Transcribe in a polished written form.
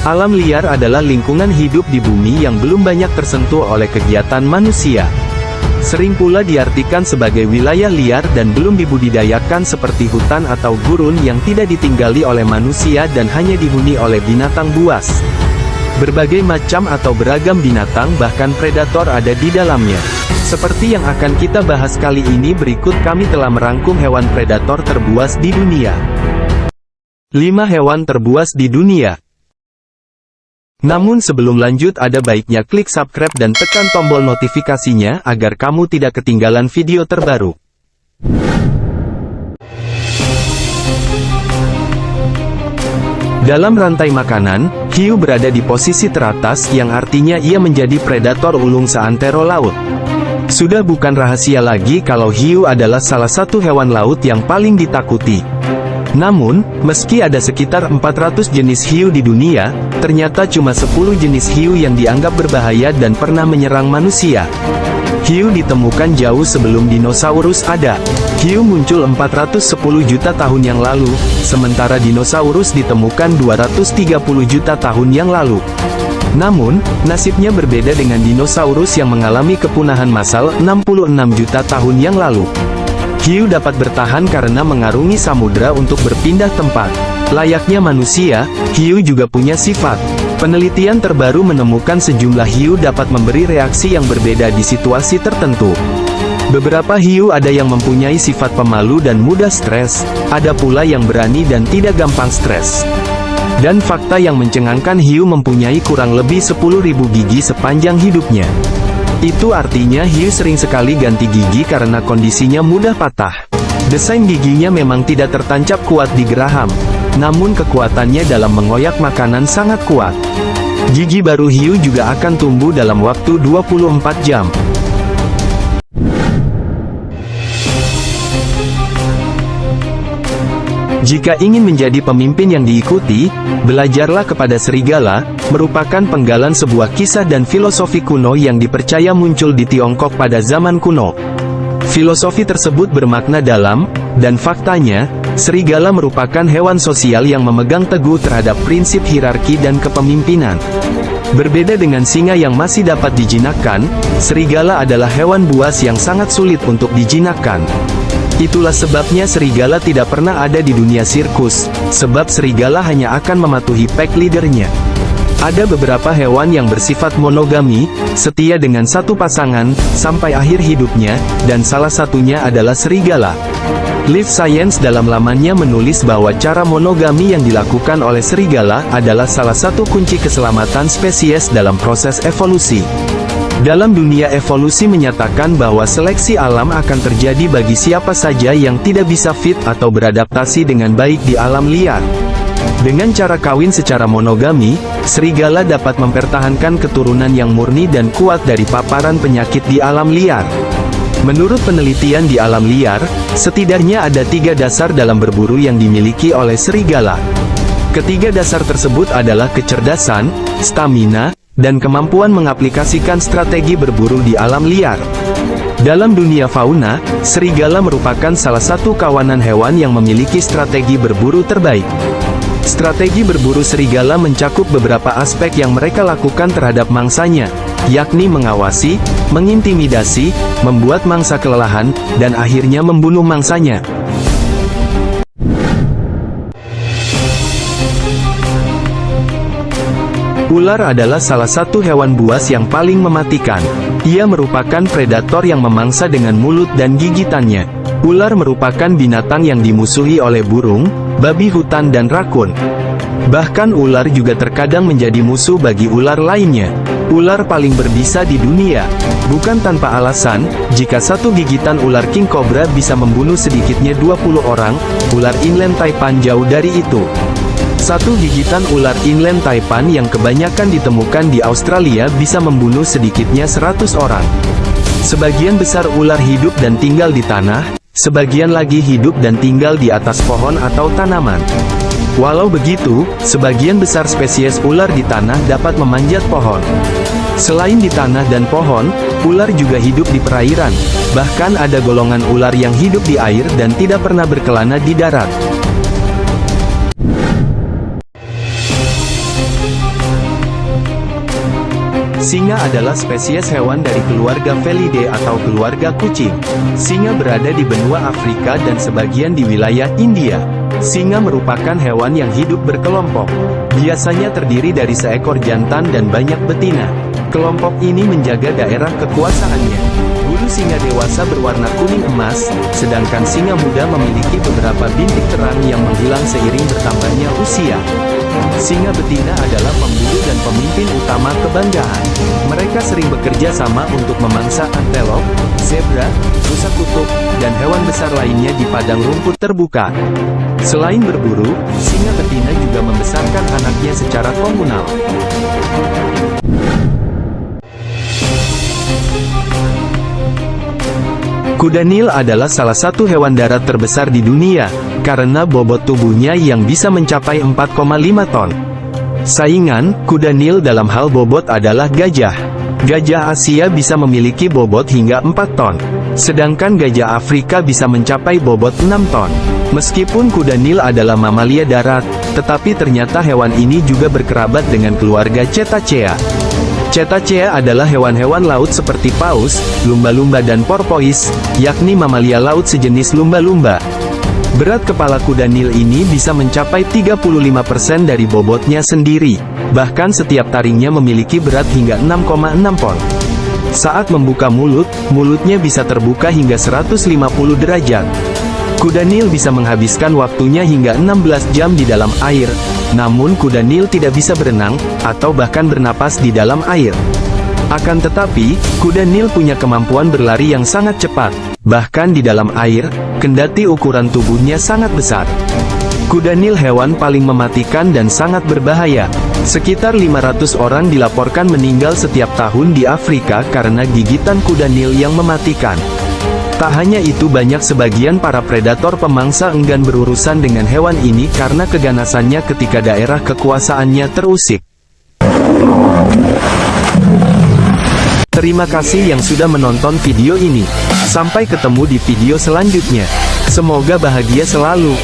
Alam liar adalah lingkungan hidup di bumi yang belum banyak tersentuh oleh kegiatan manusia. Sering pula diartikan sebagai wilayah liar dan belum dibudidayakan seperti hutan atau gurun yang tidak ditinggali oleh manusia dan hanya dihuni oleh binatang buas. Berbagai macam atau beragam binatang bahkan predator ada di dalamnya. Seperti yang akan kita bahas kali ini, berikut kami telah merangkum hewan predator terbuas di dunia. 5 hewan terbuas di dunia. Namun sebelum lanjut, ada baiknya klik subscribe dan tekan tombol notifikasinya agar kamu tidak ketinggalan video terbaru. Dalam rantai makanan, hiu berada di posisi teratas yang artinya ia menjadi predator ulung seantero laut. Sudah bukan rahasia lagi kalau hiu adalah salah satu hewan laut yang paling ditakuti. Namun, meski ada sekitar 400 jenis hiu di dunia, ternyata cuma 10 jenis hiu yang dianggap berbahaya dan pernah menyerang manusia. Hiu ditemukan jauh sebelum dinosaurus ada. Hiu muncul 410 juta tahun yang lalu, sementara dinosaurus ditemukan 230 juta tahun yang lalu. Namun, nasibnya berbeda dengan dinosaurus yang mengalami kepunahan massal 66 juta tahun yang lalu. Hiu dapat bertahan karena mengarungi samudra untuk berpindah tempat. Layaknya manusia, hiu juga punya sifat. Penelitian terbaru menemukan sejumlah hiu dapat memberi reaksi yang berbeda di situasi tertentu. Beberapa hiu ada yang mempunyai sifat pemalu dan mudah stres, ada pula yang berani dan tidak gampang stres. Dan fakta yang mencengangkan, hiu mempunyai kurang lebih 10.000 gigi sepanjang hidupnya. Itu artinya hiu sering sekali ganti gigi karena kondisinya mudah patah. Desain giginya memang tidak tertancap kuat di geraham, namun kekuatannya dalam mengoyak makanan sangat kuat. Gigi baru hiu juga akan tumbuh dalam waktu 24 jam. Jika ingin menjadi pemimpin yang diikuti, belajarlah kepada serigala, merupakan penggalan sebuah kisah dan filosofi kuno yang dipercaya muncul di Tiongkok pada zaman kuno. Filosofi tersebut bermakna dalam, dan faktanya, serigala merupakan hewan sosial yang memegang teguh terhadap prinsip hierarki dan kepemimpinan. Berbeda dengan singa yang masih dapat dijinakkan, serigala adalah hewan buas yang sangat sulit untuk dijinakkan. Itulah sebabnya serigala tidak pernah ada di dunia sirkus, sebab serigala hanya akan mematuhi pack leadernya. Ada beberapa hewan yang bersifat monogami, setia dengan satu pasangan, sampai akhir hidupnya, dan salah satunya adalah serigala. Live Science dalam lamannya menulis bahwa cara monogami yang dilakukan oleh serigala adalah salah satu kunci keselamatan spesies dalam proses evolusi. Dalam dunia evolusi menyatakan bahwa seleksi alam akan terjadi bagi siapa saja yang tidak bisa fit atau beradaptasi dengan baik di alam liar. Dengan cara kawin secara monogami, serigala dapat mempertahankan keturunan yang murni dan kuat dari paparan penyakit di alam liar. Menurut penelitian di alam liar, setidaknya ada 3 dasar dalam berburu yang dimiliki oleh serigala. Ketiga dasar tersebut adalah kecerdasan, stamina, dan kemampuan mengaplikasikan strategi berburu di alam liar. Dalam dunia fauna, serigala merupakan salah satu kawanan hewan yang memiliki strategi berburu terbaik. Strategi berburu serigala mencakup beberapa aspek yang mereka lakukan terhadap mangsanya, yakni mengawasi, mengintimidasi, membuat mangsa kelelahan, dan akhirnya membunuh mangsanya. Ular adalah salah satu hewan buas yang paling mematikan. Ia merupakan predator yang memangsa dengan mulut dan gigitannya. Ular merupakan binatang yang dimusuhi oleh burung, babi hutan dan rakun. Bahkan ular juga terkadang menjadi musuh bagi ular lainnya. Ular paling berbisa di dunia. Bukan tanpa alasan, jika satu gigitan ular king cobra bisa membunuh sedikitnya 20 orang, ular inland taipan jauh dari itu. Satu gigitan ular inland taipan yang kebanyakan ditemukan di Australia bisa membunuh sedikitnya 100 orang. Sebagian besar ular hidup dan tinggal di tanah, sebagian lagi hidup dan tinggal di atas pohon atau tanaman. Walau begitu, sebagian besar spesies ular di tanah dapat memanjat pohon. Selain di tanah dan pohon, ular juga hidup di perairan. Bahkan ada golongan ular yang hidup di air dan tidak pernah berkelana di darat. Singa adalah spesies hewan dari keluarga Felidae atau keluarga kucing. Singa berada di benua Afrika dan sebagian di wilayah India. Singa merupakan hewan yang hidup berkelompok. Biasanya terdiri dari seekor jantan dan banyak betina. Kelompok ini menjaga daerah kekuasaannya. Bulu singa dewasa berwarna kuning emas, sedangkan singa muda memiliki beberapa bintik terang yang menghilang seiring bertambahnya usia. Singa betina adalah pemburu dan pemimpin utama kebanggaan. Mereka sering bekerja sama untuk memangsa antelop, zebra, rusa kutub, dan hewan besar lainnya di padang rumput terbuka. Selain berburu, singa betina juga membesarkan anaknya secara komunal. Kuda Nil adalah salah satu hewan darat terbesar di dunia, karena bobot tubuhnya yang bisa mencapai 4,5 ton. Saingan, kuda Nil dalam hal bobot adalah gajah. Gajah Asia bisa memiliki bobot hingga 4 ton. Sedangkan gajah Afrika bisa mencapai bobot 6 ton. Meskipun kuda Nil adalah mamalia darat, tetapi ternyata hewan ini juga berkerabat dengan keluarga Cetacea. Cetacea adalah hewan-hewan laut seperti paus, lumba-lumba dan porpoise, yakni mamalia laut sejenis lumba-lumba. Berat kepala kuda Nil ini bisa mencapai 35% dari bobotnya sendiri. Bahkan setiap taringnya memiliki berat hingga 6,6 pon. Saat membuka mulut, mulutnya bisa terbuka hingga 150 derajat. Kuda Nil bisa menghabiskan waktunya hingga 16 jam di dalam air. Namun kuda Nil tidak bisa berenang, atau bahkan bernapas di dalam air. Akan tetapi, kuda Nil punya kemampuan berlari yang sangat cepat, bahkan di dalam air, kendati ukuran tubuhnya sangat besar. Kuda Nil hewan paling mematikan dan sangat berbahaya. Sekitar 500 orang dilaporkan meninggal setiap tahun di Afrika karena gigitan kuda Nil yang mematikan. Tak hanya itu, banyak sebagian para predator pemangsa enggan berurusan dengan hewan ini karena keganasannya ketika daerah kekuasaannya terusik. Terima kasih yang sudah menonton video ini. Sampai ketemu di video selanjutnya. Semoga bahagia selalu.